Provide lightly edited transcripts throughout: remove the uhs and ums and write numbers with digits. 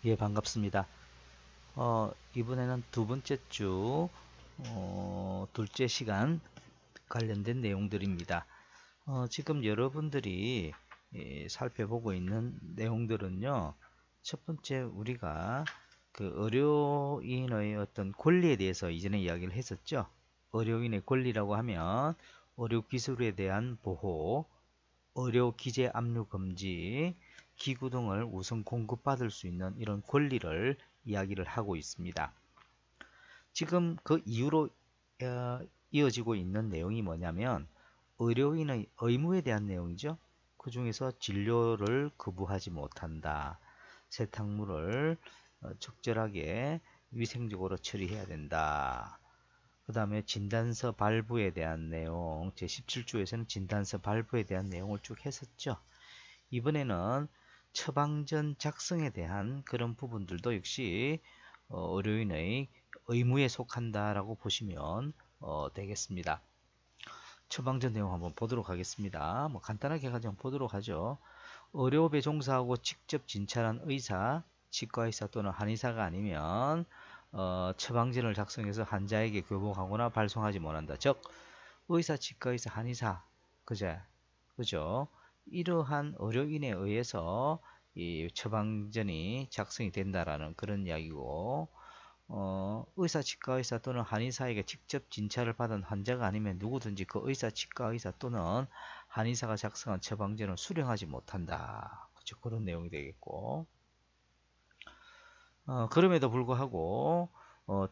예, 반갑습니다. 이번에는 두 번째 주, 둘째 시간 관련된 내용들입니다. 지금 여러분들이 살펴보고 있는 내용들은요, 첫 번째 우리가 그 의료인의 어떤 권리에 대해서 이전에 이야기를 했었죠. 의료인의 권리라고 하면 의료기술에 대한 보호, 의료기재 압류 금지, 기구 등을 우선 공급받을 수 있는 이런 권리를 이야기를 하고 있습니다. 지금 그 이후로 이어지고 있는 내용이 뭐냐면 의료인의 의무에 대한 내용이죠. 그 중에서 진료를 거부하지 못한다. 세탁물을 적절하게 위생적으로 처리해야 된다. 그 다음에 진단서 발부에 대한 내용, 제17조에서는 진단서 발부에 대한 내용을 쭉 했었죠. 이번에는 처방전 작성에 대한 그런 부분들도 역시 의료인의 의무에 속한다라고 보시면 되겠습니다. 처방전 내용 한번 보도록 하겠습니다. 뭐 간단하게 가장 보도록 하죠. 의료업에 종사하고 직접 진찰한 의사, 치과의사 또는 한의사가 아니면 처방전을 작성해서 환자에게 교복하거나 발송하지 못한다. 즉 의사, 치과의사, 한의사, 그죠? 이러한 의료인에 의해서 이 처방전이 작성이 된다라는 그런 이야기고, 의사, 치과의사 또는 한의사에게 직접 진찰을 받은 환자가 아니면 누구든지 그 의사, 치과의사 또는 한의사가 작성한 처방전을 수령하지 못한다. 그렇죠? 그런 내용이 되겠고, 그럼에도 불구하고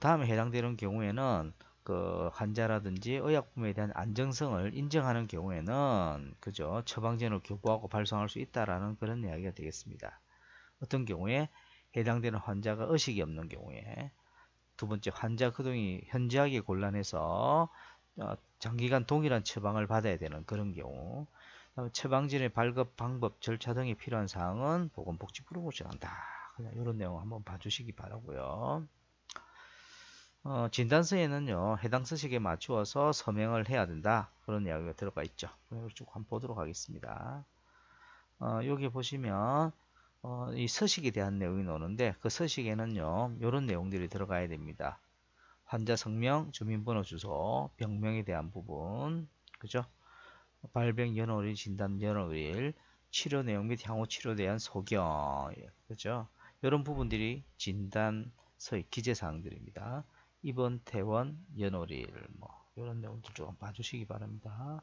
다음에 해당되는 경우에는 그 환자라든지 의약품에 대한 안정성을 인정하는 경우에는 그죠, 처방전을 교부하고 발송할 수 있다라는 그런 이야기가 되겠습니다. 어떤 경우에 해당되는 환자가 의식이 없는 경우에, 두 번째 환자 그동이 현저하게 곤란해서 장기간 동일한 처방을 받아야 되는 그런 경우, 처방전의 발급 방법 절차 등이 필요한 사항은 보건복지부로 요청한다. 그냥 이런 내용 한번 봐주시기 바라고요. 진단서에는요, 해당 서식에 맞추어서 서명을 해야 된다. 그런 이야기가 들어가 있죠. 이걸 쭉 한번 보도록 하겠습니다. 여기 보시면 이 서식에 대한 내용이 나오는데 그 서식에는요, 이런 내용들이 들어가야 됩니다. 환자 성명, 주민번호, 주소, 병명에 대한 부분, 그죠? 발병 연월일, 진단 연월일, 치료 내용 및 향후 치료에 대한 소견, 그죠? 이런 부분들이 진단서의 기재사항들입니다. 입원, 퇴원, 연월일, 뭐 이런 내용들 좀 봐주시기 바랍니다.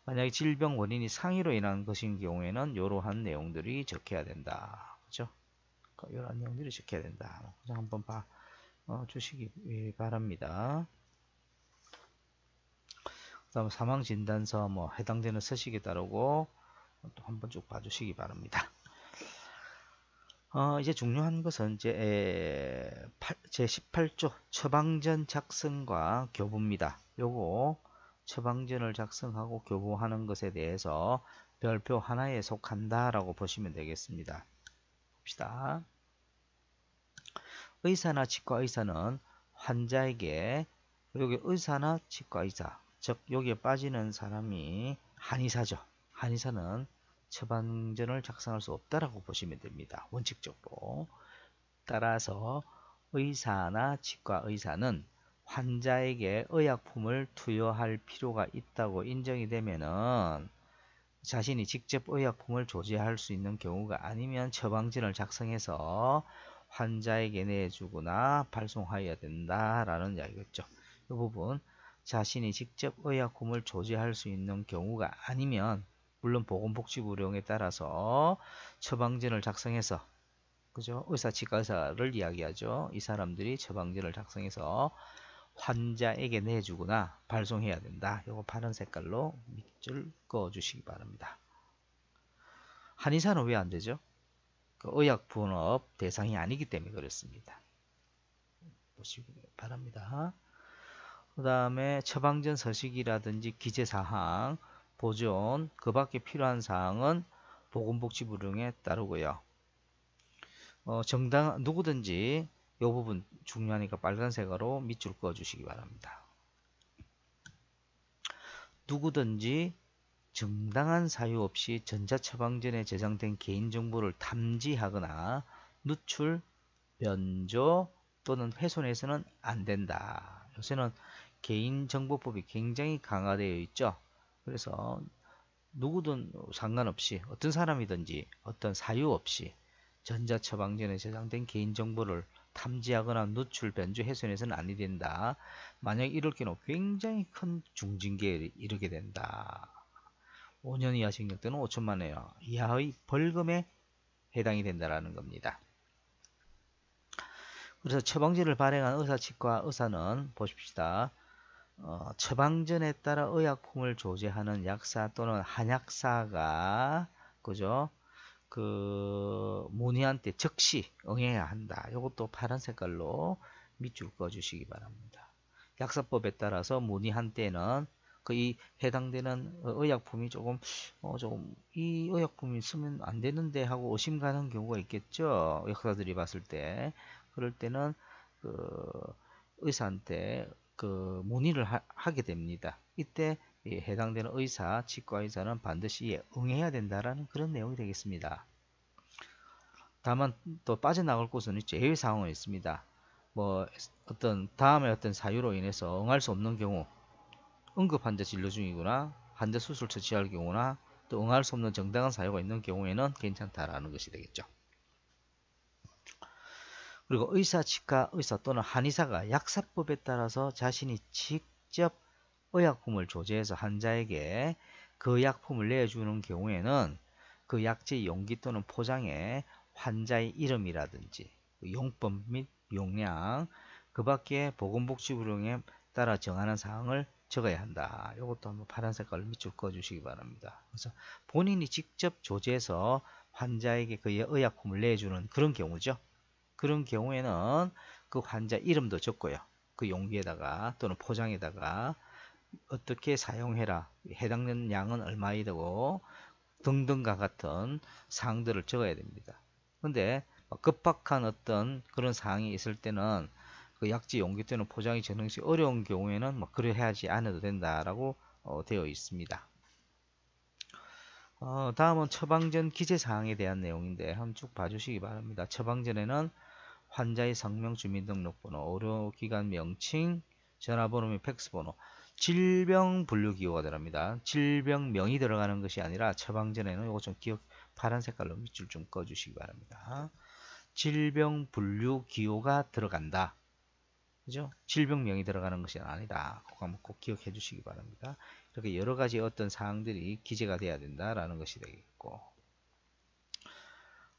만약에 질병 원인이 상해로 인한 것인 경우에는 이러한 내용들이 적혀야 된다. 그죠? 이러한 내용들이 적혀야 된다. 그냥 한번 봐 주시기 바랍니다. 그 다음 사망진단서 뭐 해당되는 서식에 따르고 또 한번 쭉 봐주시기 바랍니다. 이제 중요한 것은 제18조 처방전 작성과 교부입니다. 요거 처방전을 작성하고 교부하는 것에 대해서 별표 하나에 속한다라고 보시면 되겠습니다. 봅시다. 의사나 치과의사는 환자에게, 여기 의사나 치과의사, 즉 여기에 빠지는 사람이 한의사죠. 한의사는 처방전을 작성할 수 없다라고 보시면 됩니다. 원칙적으로. 따라서 의사나 치과의사는 환자에게 의약품을 투여할 필요가 있다고 인정이 되면은 자신이 직접 의약품을 조제할 수 있는 경우가 아니면 처방전을 작성해서 환자에게 내주거나 발송하여야 된다라는 이야기겠죠. 이 부분 자신이 직접 의약품을 조제할 수 있는 경우가 아니면 물론 보건복지부령에 따라서 처방전을 작성해서, 그죠? 의사, 치과의사를 이야기하죠. 이 사람들이 처방전을 작성해서 환자에게 내주거나 발송해야 된다. 이거 파란 색깔로 밑줄 그어주시기 바랍니다. 한의사는 왜 안 되죠? 그 의약분업 대상이 아니기 때문에 그렇습니다. 보시기 바랍니다. 그 다음에 처방전 서식이라든지 기재사항, 보존, 그 밖에 필요한 사항은 보건복지부령에 따르고요. 누구든지 이 부분 중요하니까 빨간색으로 밑줄 그어주시기 바랍니다. 누구든지 정당한 사유 없이 전자처방전에 저장된 개인정보를 탐지하거나 누출, 변조 또는 훼손해서는 안 된다. 요새는 개인정보법이 굉장히 강화되어 있죠. 그래서 누구든 상관없이 어떤 사람이든지 어떤 사유 없이 전자처방전에 저장된 개인정보를 탐지하거나 누출, 변조, 훼손해서는 아니 된다. 만약 이럴 경우 굉장히 큰 중징계에 이르게 된다. 5년 이하 징역 또는 5천만 원 이하의 벌금에 해당이 된다라는 겁니다. 그래서 처방전을 발행한 의사, 치과 의사는 보십시다. 처방전에 따라 의약품을 조제하는 약사 또는 한약사가 그죠? 그 문의한 때 즉시 응해야 한다. 이것도 파란 색깔로 밑줄 그어 주시기 바랍니다. 약사법에 따라서 문의한 때는 그 이 해당되는 의약품이 조금 이 의약품이 쓰면 안 되는데 하고 의심 가는 경우가 있겠죠. 역사들이 봤을 때 그럴 때는 그 의사한테 그 문의를 하게 됩니다. 이때 해당되는 의사, 치과 의사는 반드시 응해야 된다라는 그런 내용이 되겠습니다. 다만 또 빠져나갈 곳은 제외 상황은 있습니다. 뭐 어떤 다음에 어떤 사유로 인해서 응할 수 없는 경우, 응급 환자 진료 중이거나 환자 수술 처치할 경우나 또 응할 수 없는 정당한 사유가 있는 경우에는 괜찮다라는 것이 되겠죠. 그리고 의사, 치과 의사 또는 한의사가 약사법에 따라서 자신이 직접 의약품을 조제해서 환자에게 그 약품을 내주는 경우에는 그 약재 용기 또는 포장에 환자의 이름이라든지 용법 및 용량, 그 밖에 보건복지부령에 따라 정하는 사항을 적어야 한다. 이것도 한번 파란 색깔로 밑줄 그어주시기 바랍니다. 그래서 본인이 직접 조제해서 환자에게 그 의약품을 내주는 그런 경우죠. 그런 경우에는 그 환자 이름도 적고요. 그 용기에다가 또는 포장에다가 어떻게 사용해라, 해당되는 양은 얼마이고 등등과 같은 사항들을 적어야 됩니다. 근데 급박한 어떤 그런 사항이 있을 때는 그 약재 용기 또는 포장이 전응시 어려운 경우에는 그래 하지 않아도 된다라고 되어 있습니다. 다음은 처방전 기재사항에 대한 내용인데 한번 쭉 봐주시기 바랍니다. 처방전에는 환자의 성명, 주민등록번호, 의료기관 명칭, 전화번호 및 팩스번호, 질병분류기호가 들어갑니다. 질병명이 들어가는 것이 아니라 처방전에는 이거 좀 기억, 파란 색깔로 밑줄 좀 꺼주시기 바랍니다. 질병분류기호가 들어간다. 그죠? 질병명이 들어가는 것이 아니다. 그거 한번 꼭 기억해 주시기 바랍니다. 이렇게 여러 가지 어떤 사항들이 기재가 돼야 된다라는 것이 되겠고,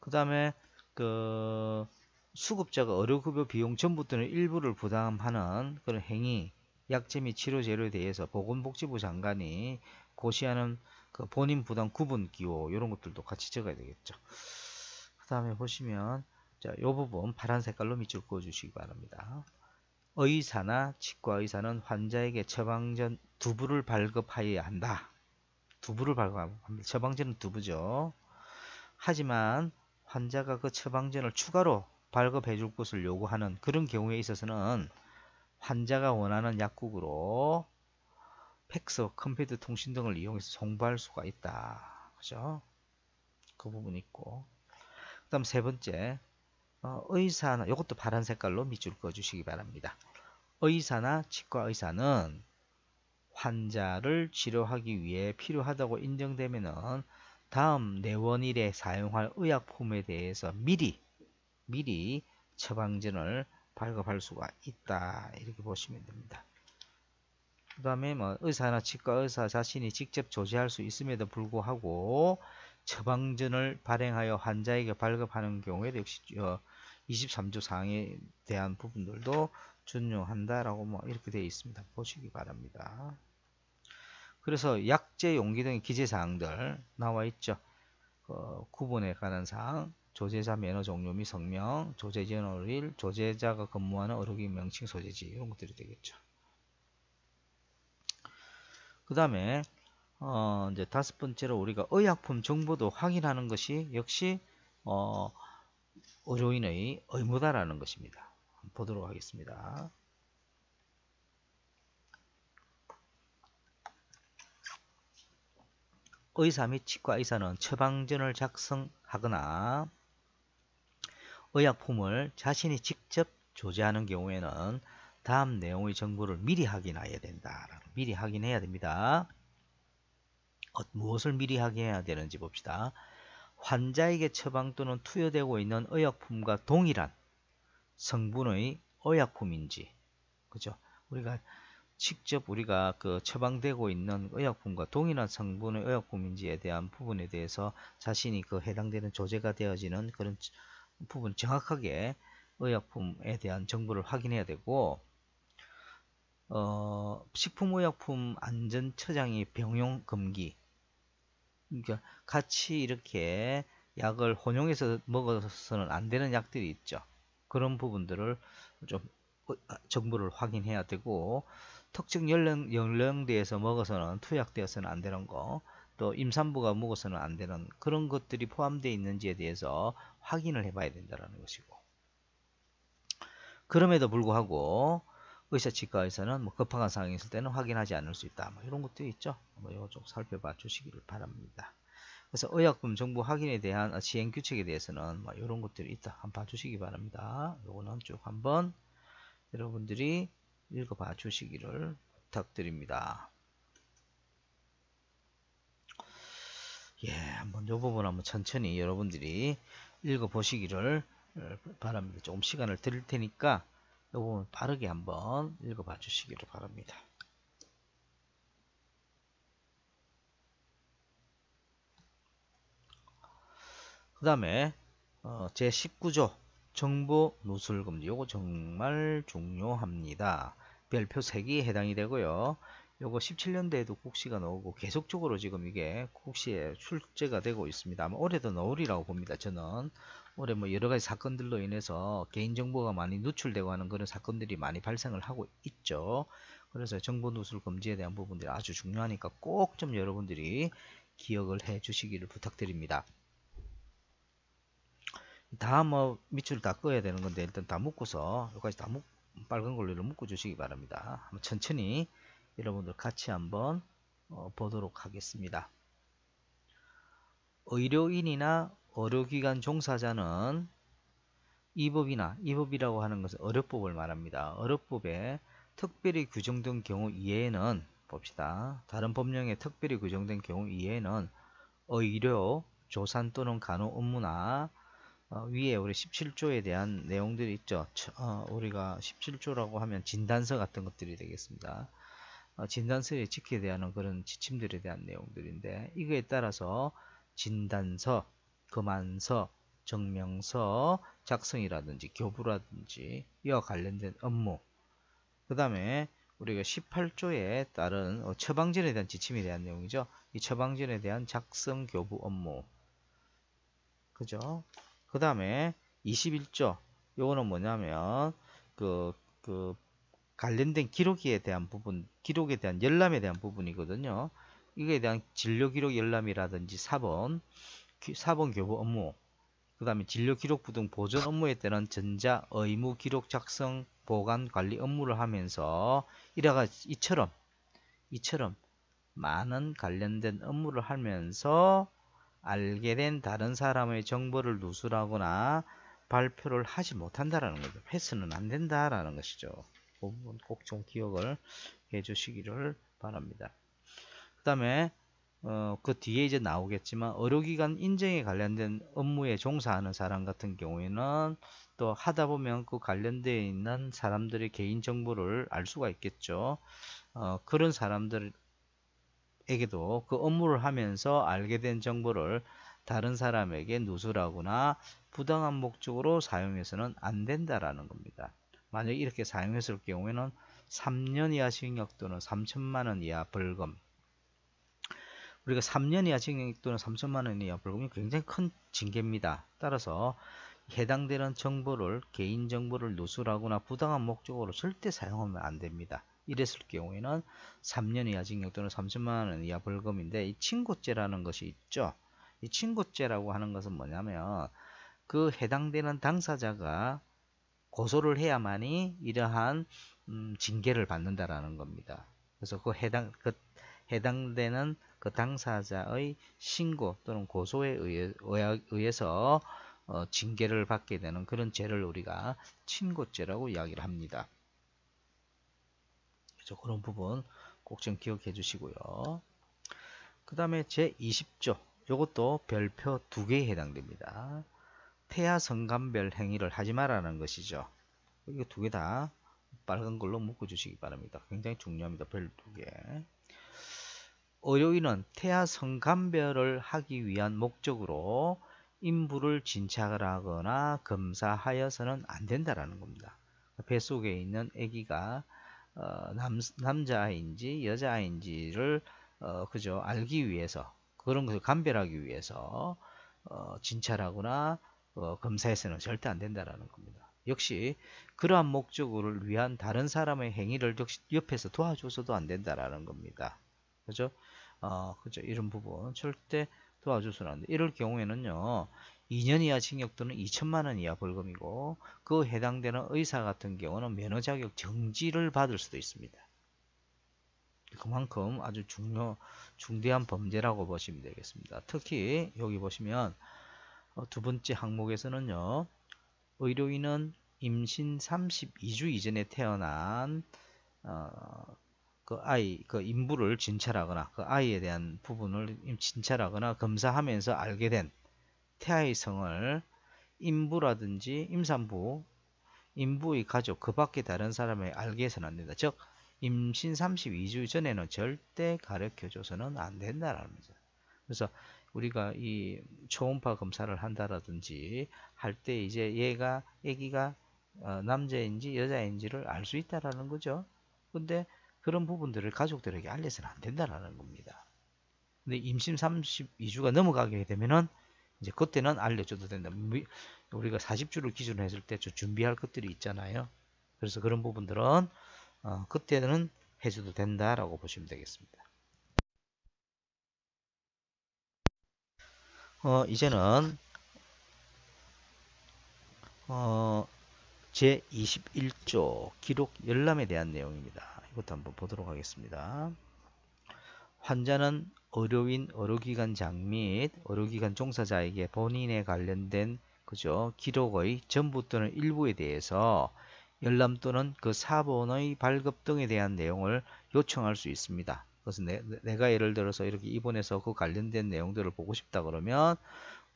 그 다음에 그 수급자가 의료급여 비용 전부 또는 일부를 부담하는 그런 행위, 약재 및 치료 재료에 대해서 보건복지부 장관이 고시하는 그 본인 부담 구분 기호 이런 것들도 같이 적어야 되겠죠. 그 다음에 보시면 자, 이 부분 파란 색깔로 밑줄 그어 주시기 바랍니다. 의사나 치과 의사는 환자에게 처방전 두부를 발급하여야 한다. 두부를 발급합니다. 처방전은 두부죠. 하지만 환자가 그 처방전을 추가로 발급해 줄 것을 요구하는 그런 경우에 있어서는 환자가 원하는 약국으로 팩스, 컴퓨터 통신 등을 이용해서 송부할 수가 있다. 그죠? 그 부분이 있고. 그 다음 세 번째, 의사나, 이것도 파란 색깔로 밑줄 그어주시기 바랍니다. 의사나 치과 의사는 환자를 치료하기 위해 필요하다고 인정되면은 다음 내원일에 사용할 의약품에 대해서 미리 처방전을 발급할 수가 있다. 이렇게 보시면 됩니다. 그 다음에 의사나 치과 의사 자신이 직접 조제할 수 있음에도 불구하고 처방전을 발행하여 환자에게 발급하는 경우에 역시 23조 사항에 대한 부분들도 준용한다라고 이렇게 되어 있습니다. 보시기 바랍니다. 그래서 약재 용기 등의 기재사항들 나와 있죠. 구분에 관한 사항, 조제자 매너 종류 및 성명, 조제전월일, 조제자가 근무하는 의료기관 명칭, 소재지 이런 것들이 되겠죠. 그 다음에 이제 다섯 번째로 우리가 의약품 정보도 확인하는 것이 역시 의료인의 의무다라는 것입니다. 보도록 하겠습니다. 의사 및 치과 의사는 처방전을 작성하거나 의약품을 자신이 직접 조제하는 경우에는 다음 내용의 정보를 미리 확인해야 된다. 미리 확인해야 됩니다. 무엇을 미리 확인해야 되는지 봅시다. 환자에게 처방 또는 투여되고 있는 의약품과 동일한 성분의 의약품인지, 그죠? 우리가 직접 그 처방되고 있는 의약품과 동일한 성분의 의약품인지에 대한 부분에 대해서 자신이 그 해당되는 조제가 되어지는 그런 부분 정확하게 의약품에 대한 정보를 확인해야 되고, 식품의약품 안전처장이 병용 금기, 그러니까 같이 이렇게 약을 혼용해서 먹어서는 안 되는 약들이 있죠. 그런 부분들을 좀 정보를 확인해야 되고, 특정 연령대에서 먹어서는 투약되어서는 안 되는 거, 또 임산부가 먹어서는 안 되는 그런 것들이 포함되어 있는지에 대해서 확인을 해봐야 된다는 것이고, 그럼에도 불구하고 의사치과에서는 뭐 급한 상황이 있을 때는 확인하지 않을 수 있다. 뭐 이런 것도 있죠. 이거 좀 살펴봐 주시기를 바랍니다. 그래서 의약품 정보 확인에 대한 시행 규칙에 대해서는 뭐 이런 것들이 있다. 한번 봐주시기 바랍니다. 요거는 쭉 한번 여러분들이 읽어봐 주시기를 부탁드립니다. 예, 한번 이 부분 한번 천천히 여러분들이 읽어보시기를 바랍니다. 조금 시간을 드릴 테니까 이 부분 빠르게 한번 읽어봐 주시기를 바랍니다. 그 다음에 제19조 정보 누설 금지, 요거 정말 중요합니다. 별표 3개에 해당이 되고요. 요거 17년도에도 국시가 나오고 계속적으로 지금 이게 국시에 출제가 되고 있습니다. 아마 올해도 나오리라고 봅니다. 저는 올해 뭐 여러가지 사건들로 인해서 개인정보가 많이 누출되고 하는 그런 사건들이 많이 발생을 하고 있죠. 그래서 정보 누설 금지에 대한 부분들이 아주 중요하니까 꼭 좀 여러분들이 기억을 해 주시기를 부탁드립니다. 다 뭐 밑줄 다 꺼야 되는 건데 일단 다 묶어서 여기까지 다 빨간 걸로 묶어 주시기 바랍니다. 한번 천천히 여러분들 같이 한번 보도록 하겠습니다. 의료인이나 의료기관 종사자는 이 법이라고 하는 것은 의료법을 말합니다. 의료법에 특별히 규정된 경우 이외에는 봅시다. 다른 법령에 특별히 규정된 경우 이외에는 의료, 조산 또는 간호 업무나 위에 우리 17조에 대한 내용들이 있죠. 우리가 17조라고 하면 진단서 같은 것들이 되겠습니다. 진단서에 지켜야 되는 그런 지침들에 대한 내용들인데, 이거에 따라서 진단서, 검안서, 증명서 작성이라든지 교부라든지 이와 관련된 업무, 그 다음에 우리가 18조에 따른 처방전에 대한 지침에 대한 내용이죠. 이 처방전에 대한 작성 교부 업무, 그죠? 그 다음에 21조, 요거는 뭐냐면 그 관련된 기록에 대한 부분, 기록에 대한 열람에 대한 부분이거든요. 이거에 대한 진료기록 열람이라든지 사본 교부 업무, 그 다음에 진료기록부 등 보존 업무에 따른 전자 의무 기록 작성 보관 관리 업무를 하면서 이처럼 많은 관련된 업무를 하면서 알게 된 다른 사람의 정보를 누설하거나 발표를 하지 못한다라는 거죠. 패스는 안 된다라는 것이죠. 그 부분 꼭 좀 기억을 해 주시기를 바랍니다. 그 다음에 그 뒤에 이제 나오겠지만 의료기관 인증에 관련된 업무에 종사하는 사람 같은 경우에는 또 하다 보면 그 관련되어 있는 사람들의 개인정보를 알 수가 있겠죠. 그런 사람들 에게도 그 업무를 하면서 알게 된 정보를 다른 사람에게 누설하거나 부당한 목적으로 사용해서는 안 된다라는 겁니다. 만약 이렇게 사용했을 경우에는 3년 이하 징역 또는 3천만 원 이하 벌금. 우리가 3년 이하 징역 또는 3천만 원 이하 벌금이 굉장히 큰 징계입니다. 따라서 해당되는 정보를, 개인정보를 누설하거나 부당한 목적으로 절대 사용하면 안 됩니다. 이랬을 경우에는 3년 이하 징역 또는 3천만 원 이하 벌금인데, 이 친고죄라는 것이 있죠. 이 친고죄라고 하는 것은 뭐냐면 그 해당되는 당사자가 고소를 해야만이 이러한 징계를 받는다라는 겁니다. 그래서 해당되는 그 당사자의 신고 또는 고소에 의해서 징계를 받게 되는 그런 죄를 우리가 친고죄라고 이야기를 합니다. 그래서 그런 부분 꼭 좀 기억해 주시고요. 그 다음에 제20조 이것도 별표 2개에 해당됩니다. 태아 성간별 행위를 하지 말라는 것이죠. 이거 2개 다 빨간 걸로 묶어 주시기 바랍니다. 굉장히 중요합니다. 별 2개. 의료인은 태아 성간별을 하기 위한 목적으로 인부를 진찰하거나 검사하여서는 안 된다라는 겁니다. 뱃속에 있는 아기가 남자아이인지 여자아이인지를 그죠 알기 위해서 그런 것을 감별하기 위해서 진찰하거나 검사해서는 절대 안 된다라는 겁니다. 역시 그러한 목적을 위한 다른 사람의 행위를 역시 옆에서 도와줘서도 안 된다라는 겁니다. 그죠? 그죠? 이런 부분 절대 도와줘서는 안 돼. 이럴 경우에는요. 2년 이하 징역 또는 2천만 원 이하 벌금이고 그 해당되는 의사 같은 경우는 면허 자격 정지를 받을 수도 있습니다. 그만큼 아주 중대한 범죄라고 보시면 되겠습니다. 특히 여기 보시면 두 번째 항목에서는요. 의료인은 임신 32주 이전에 태어난 그 아이, 그 인부를 진찰하거나 그 아이에 대한 부분을 진찰하거나 검사하면서 알게 된 태아의 성을 인부라든지 임산부, 인부의 가족, 그 밖에 다른 사람에 알게 해서는 안 된다. 즉, 임신 32주 전에는 절대 가르쳐줘서는 안 된다라는 거죠. 그래서 우리가 이 초음파 검사를 한다라든지 할 때 이제 얘가, 아기가 남자인지 여자인지를 알 수 있다라는 거죠. 근데 그런 부분들을 가족들에게 알려서는 안 된다라는 겁니다. 근데 임신 32주가 넘어가게 되면은 이제 그때는 알려줘도 된다. 우리가 40주를 기준으로 했을 때 준비할 것들이 있잖아요. 그래서 그런 부분들은 그때는 해줘도 된다라고 보시면 되겠습니다. 이제는 제21조 기록 열람에 대한 내용입니다. 이것도 한번 보도록 하겠습니다. 환자는 의료인, 의료기관장 및 의료기관 종사자에게 본인에 관련된 그죠 기록의 전부 또는 일부에 대해서 열람 또는 그 사본의 발급 등에 대한 내용을 요청할 수 있습니다. 그래서 내가 예를 들어서 이렇게 입원해서 그 관련된 내용들을 보고 싶다 그러면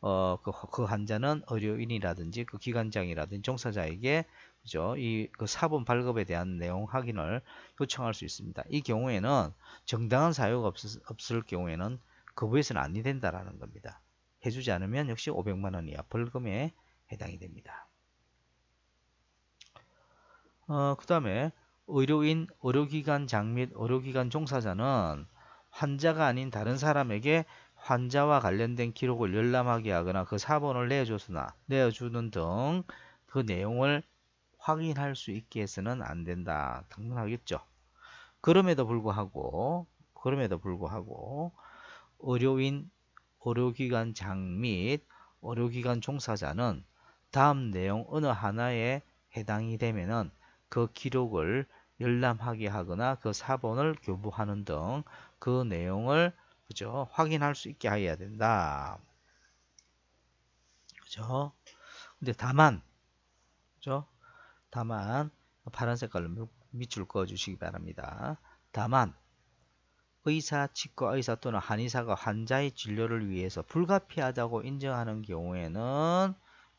그 환자는 의료인이라든지 그 기관장이라든지 종사자에게 그죠? 그 사본 발급에 대한 내용 확인을 요청할 수 있습니다. 이 경우에는 정당한 사유가 없을 경우에는 거부해서는 안 된다라는 겁니다. 해주지 않으면 역시 500만 원 이하 벌금에 해당이 됩니다. 그 다음에 의료인, 의료기관장 및 의료기관 종사자는 환자가 아닌 다른 사람에게 환자와 관련된 기록을 열람하게 하거나 그 사본을 내어주는 등 그 내용을 확인할 수 있게 해서는 안 된다. 당연하겠죠. 그럼에도 불구하고 의료인, 의료기관장 및 의료기관 종사자는 다음 내용 어느 하나에 해당이 되면은 그 기록을 열람하게 하거나 그 사본을 교부하는 등 그 내용을 그죠? 확인할 수 있게 해야 된다. 그죠? 근데 다만 그죠? 다만 파란 색깔로 밑줄 그어 주시기 바랍니다. 다만 의사, 치과 의사 또는 한의사가 환자의 진료를 위해서 불가피하다고 인정하는 경우에는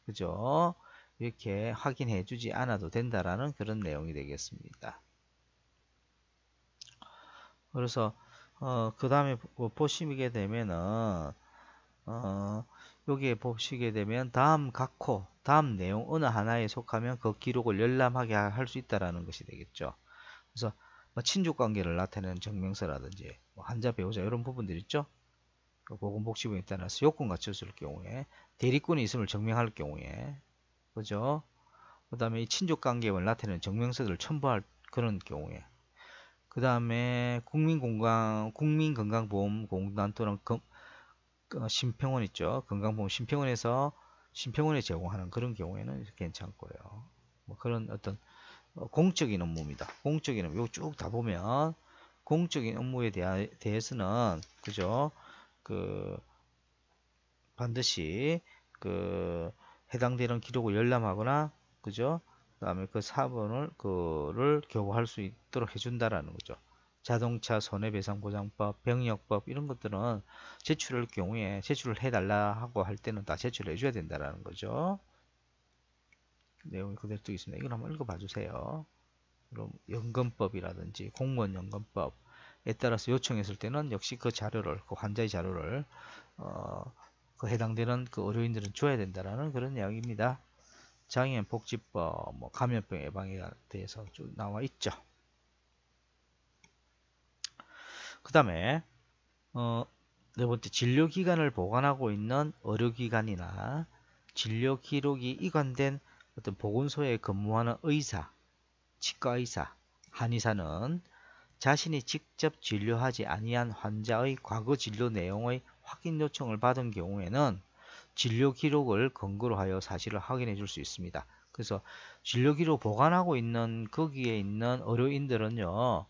그죠? 이렇게 확인해 주지 않아도 된다라는 그런 내용이 되겠습니다. 그래서 그 다음에 보시게 되면은 여기에 보시게 되면 다음 각호, 다음 내용 어느 하나에 속하면 그 기록을 열람하게 할 수 있다라는 것이 되겠죠. 그래서 친족관계를 나타내는 증명서라든지 환자 배우자 이런 부분들 있죠. 보건복지부에 따라서 요건 갖췄을 경우에 대리권이 있음을 증명할 경우에 그죠. 그 다음에 이 친족관계를 나타내는 증명서들을 첨부할 그런 경우에 그 다음에 국민건강보험공단 또는 심평원 있죠. 건강보험 심평원에 제공하는 그런 경우에는 괜찮고요. 뭐 그런 어떤 공적인 업무입니다. 공적인 업무, 이거 쭉 다 보면 공적인 업무에 대해서는 그죠? 반드시 해당되는 기록을 열람하거나 그죠? 그다음에 그 사본을 그를 교부할 수 있도록 해준다라는 거죠. 자동차 손해배상보장법, 병력법 이런 것들은 제출할 경우에 제출을 해달라 하고 할 때는 다 제출해 줘야 된다라는 거죠. 내용이 그대로 되어 있습니다. 이걸 한번 읽어봐 주세요. 그럼 연금법이라든지 공무원 연금법에 따라서 요청했을 때는 역시 그 자료를 그 환자의 자료를 그 해당되는 그 의료인들은 줘야 된다라는 그런 이야기입니다. 장애인 복지법, 뭐 감염병 예방에 대해서 쭉 나와 있죠. 그 다음에 네 번째 진료기간을 보관하고 있는 의료기관이나 진료기록이 이관된 어떤 보건소에 근무하는 의사, 치과의사, 한의사는 자신이 직접 진료하지 아니한 환자의 과거 진료 내용의 확인 요청을 받은 경우에는 진료 기록을 근거로 하여 사실을 확인해 줄 수 있습니다. 그래서 진료 기록 보관하고 있는 거기에 있는 의료인들은요.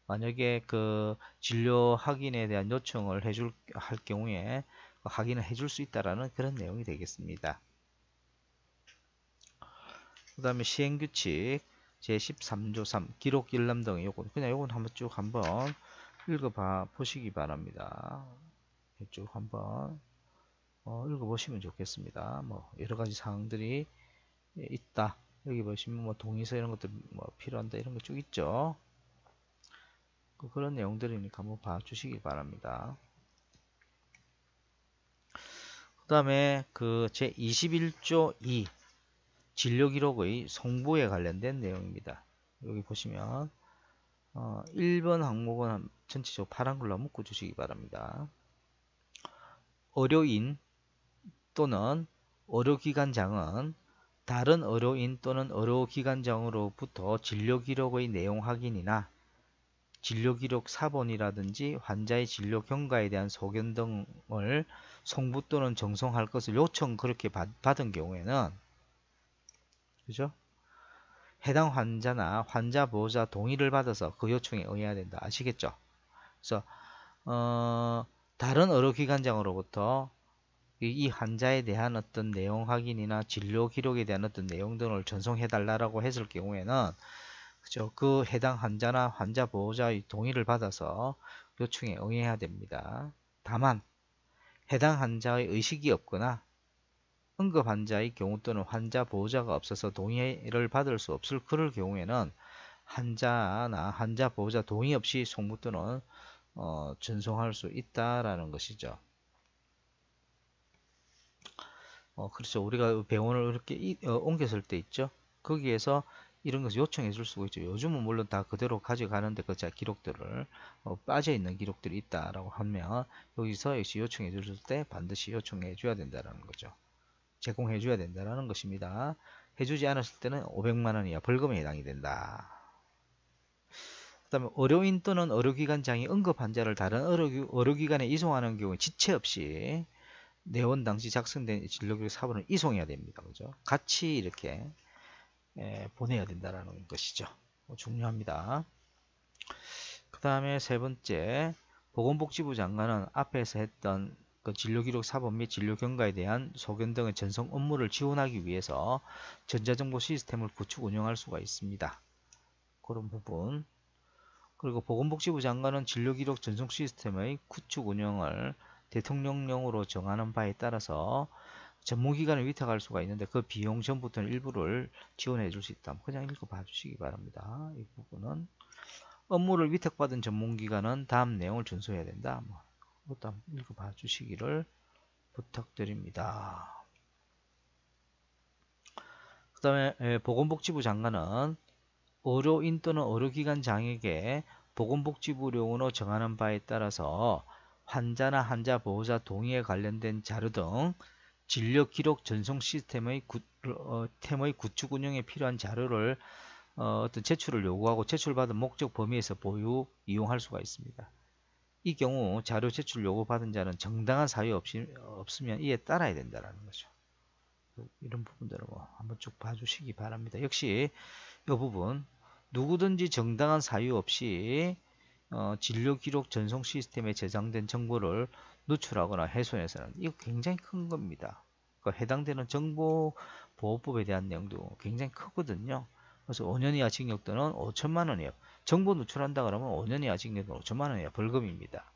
만약에 그 진료 확인에 대한 요청을 할 경우에 확인을 해줄 수 있다라는 그런 내용이 되겠습니다. 그 다음에 시행규칙 제13조 3 기록 열람 등의 요건 그냥 요건 한번 쭉 한번 읽어봐 보시기 바랍니다. 쭉 한번 읽어보시면 좋겠습니다. 뭐 여러가지 사항들이 있다. 여기 보시면 뭐 동의서 이런 것들 뭐 필요한다 이런 거 쭉 있죠. 그런 내용들이니까 한번 봐주시기 바랍니다. 그 다음에 그 제21조 2 진료기록의 송부에 관련된 내용입니다. 여기 보시면 1번 항목은 전체적으로 파란 걸로 묶어 주시기 바랍니다. 의료인 또는 의료기관장은 다른 의료인 또는 의료기관장으로부터 진료기록의 내용 확인이나 진료기록 사본이라든지 환자의 진료 경과에 대한 소견 등을 송부 또는 정송할 것을 요청 그렇게 받은 경우에는 그죠? 해당 환자나 환자 보호자 동의를 받아서 그 요청에 응해야 된다. 아시겠죠? 그래서 다른 의료기관장으로부터 이 환자에 대한 어떤 내용 확인이나 진료 기록에 대한 어떤 내용 등을 전송해 달라고 했을 경우에는 그죠? 그 해당 환자나 환자 보호자의 동의를 받아서 요청에 응해야 됩니다. 다만 해당 환자의 의식이 없거나 응급 환자의 경우 또는 환자 보호자가 없어서 동의를 받을 수 없을 그럴 경우에는 환자나 환자 보호자 동의 없이 송부 또는 전송할 수 있다라는 것이죠. 그렇죠. 우리가 병원을 이렇게 옮겼을 때 있죠. 거기에서 이런 것을 요청해 줄 수가 있죠. 요즘은 물론 다 그대로 가져가는데 그 기록들을 빠져 있는 기록들이 있다라고 하면 여기서 역시 요청해 줄 때 반드시 요청해 줘야 된다라는 거죠. 제공해 줘야 된다라는 것입니다. 해주지 않았을 때는 500만 원 이하 벌금에 해당이 된다. 그 다음에 의료인 또는 의료기관장이 응급 환자를 다른 의료기관에 이송하는 경우에 지체 없이 내원 당시 작성된 진료기록 사본을 이송해야 됩니다. 그죠? 같이 이렇게 보내야 된다는 것이죠. 중요합니다. 그 다음에 세 번째, 보건복지부 장관은 앞에서 했던 그 진료기록 사본 및 진료 경과에 대한 소견 등의 전송 업무를 지원하기 위해서 전자정보 시스템을 구축 운영할 수가 있습니다. 그런 부분. 그리고 보건복지부 장관은 진료기록 전송 시스템의 구축 운영을 대통령령으로 정하는 바에 따라서 전문기관을 위탁할 수가 있는데 그 비용 전부터는 일부를 지원해 줄 수 있다. 그냥 읽어봐 주시기 바랍니다. 이 부분은 업무를 위탁받은 전문기관은 다음 내용을 준수해야 된다. 그것도 한번 읽어봐 주시기를 부탁드립니다. 그 다음에 보건복지부 장관은 의료인 또는 의료기관장에게 보건복지부령으로 정하는 바에 따라서 환자나 환자 보호자 동의에 관련된 자료 등 진료 기록 전송 시스템의 구축 운영에 필요한 자료를 어떤 제출을 요구하고 제출받은 목적 범위에서 보유, 이용할 수가 있습니다. 이 경우 자료 제출 요구받은 자는 정당한 사유 없으면 이에 따라야 된다는 거죠. 이런 부분들을 한번 쭉 봐주시기 바랍니다. 역시 이 부분 누구든지 정당한 사유 없이 진료 기록 전송 시스템에 저장된 정보를 누출하거나 훼손해서는 이거 굉장히 큰 겁니다. 그 해당되는 정보보호법에 대한 내용도 굉장히 크거든요. 그래서 5년 이하 징역 또는 5천만 원이에요. 정보 누출한다 그러면 5년 이하 징역 또는 5천만 원이에요. 벌금입니다.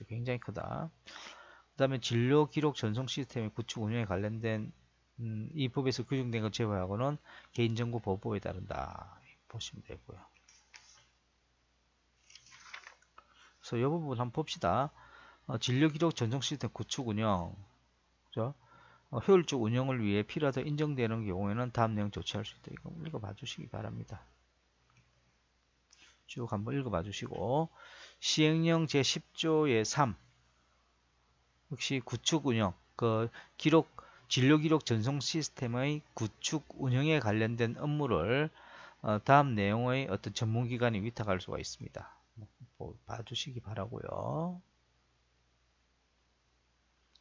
굉장히 크다. 그 다음에 진료 기록 전송 시스템의 구축 운영에 관련된 이 법에서 규정된 것 제외하고는 개인정보 보호법에 따른다. 보시면 되고요. 그래서 이 부분 한번 봅시다. 진료 기록 전송 시스템 구축 운영. 그죠? 효율적 운영을 위해 필요하다 인정되는 경우에는 다음 내용 조치할 수 있다. 이거 읽어봐 주시기 바랍니다. 쭉 한번 읽어봐 주시고 시행령 제10조의 3 역시 구축 운영 진료 기록 전송 시스템의 구축 운영에 관련된 업무를 다음 내용의 어떤 전문기관이 위탁할 수가 있습니다. 봐주시기 바라고요.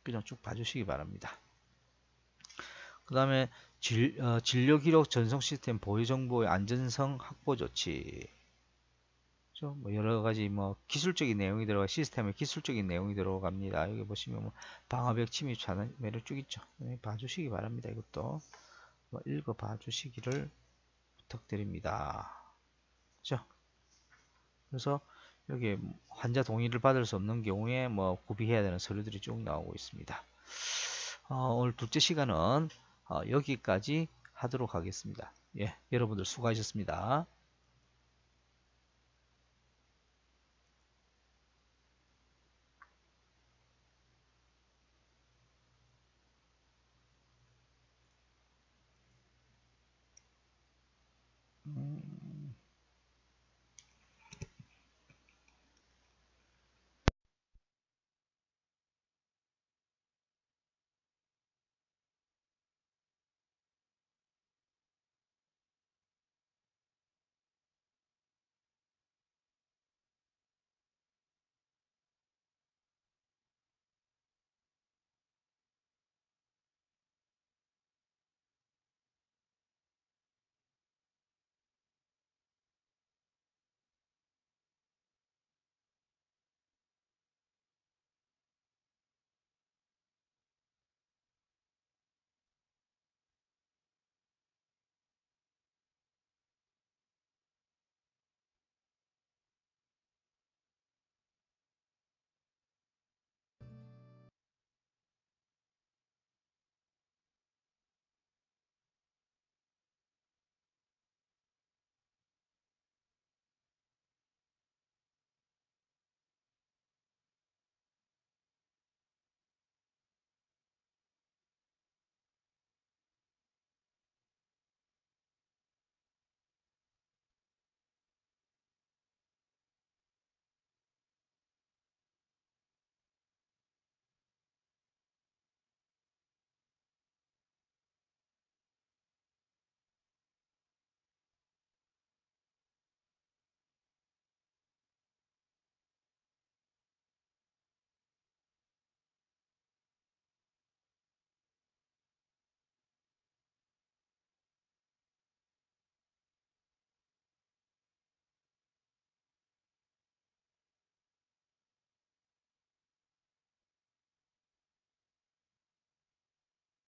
그냥 쭉 봐주시기 바랍니다. 그 다음에 진료 기록 전송 시스템 보유 정보의 안전성 확보 조치. 뭐 여러 가지 뭐 기술적인 내용이 들어가 시스템의 기술적인 내용이 들어갑니다. 여기 보시면 뭐 방화벽 침입 차단매를 쭉 있죠. 봐주시기 바랍니다. 이것도 읽어 봐주시기를 부탁드립니다. 그렇죠? 그래서 여기 환자 동의를 받을 수 없는 경우에 뭐 구비해야 되는 서류들이 쭉 나오고 있습니다. 오늘 둘째 시간은 여기까지 하도록 하겠습니다. 예, 여러분들 수고하셨습니다.